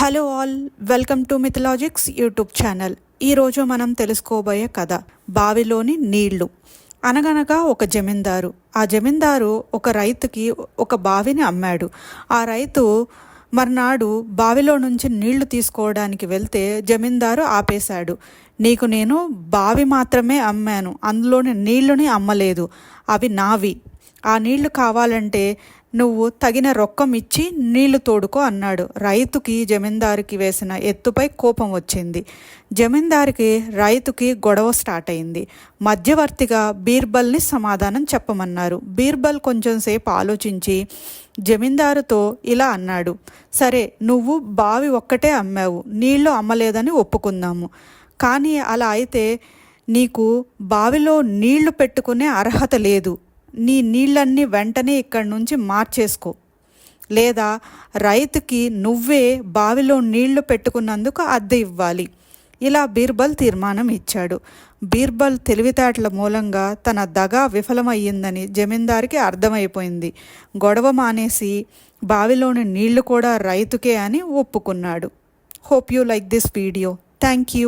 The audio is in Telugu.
Hello all, welcome to Mythologics YouTube channel. ఈరోజు మనం తెలుసుకోబోయే కథ బావిలోని నీళ్లు. అనగనగా ఒక జమీందారు. ఆ జమీందారు ఒక రైతుకి ఒక బావిని అమ్మాడు. ఆ రైతు మర్నాడు బావిలో నుంచి నీళ్లు తీసుకోవడానికి వెళ్తే జమీందారు ఆపేశాడు. నీకు నేను బావి మాత్రమే అమ్మాను, అందులోని నీళ్లుని అమ్మలేదు, అవి నావి. ఆ నీళ్లు కావాలంటే నువ్వు తగిన రొక్కం ఇచ్చి నీళ్లు తోడుకో అన్నాడు. రైతుకి జమీందారుకి వేసిన ఎత్తుపై కోపం వచ్చింది. జమీందారుకి రైతుకి గొడవ స్టార్ట్ అయింది. మధ్యవర్తిగా బీర్బల్ని సమాధానం చెప్పమన్నారు. బీర్బల్ కొంచెం సేపు ఆలోచించి జమీందారుతో ఇలా అన్నాడు, సరే, నువ్వు బావి ఒక్కటే అమ్మావు, నీళ్లు అమ్మలేదని ఒప్పుకుందాము. కానీ అలా అయితే నీకు బావిలో నీళ్లు పెట్టుకునే అర్హత లేదు. నీ నీళ్ళన్నీ వెంటనే ఇక్కడి నుంచి మార్చేసుకో, లేదా రైతుకి నువ్వే బావిలో నీళ్లు పెట్టుకున్నందుకు అద్దె ఇవ్వాలి. ఇలా బీర్బల్ తీర్మానం ఇచ్చాడు. బీర్బల్ తెలివితేటల మూలంగా తన దగా విఫలమయ్యిందని జమీందారికి అర్థమైపోయింది. గొడవ మానేసి బావిలోని నీళ్లు కూడా రైతుకే అని ఒప్పుకున్నాడు. Hope you like this video. Thank you.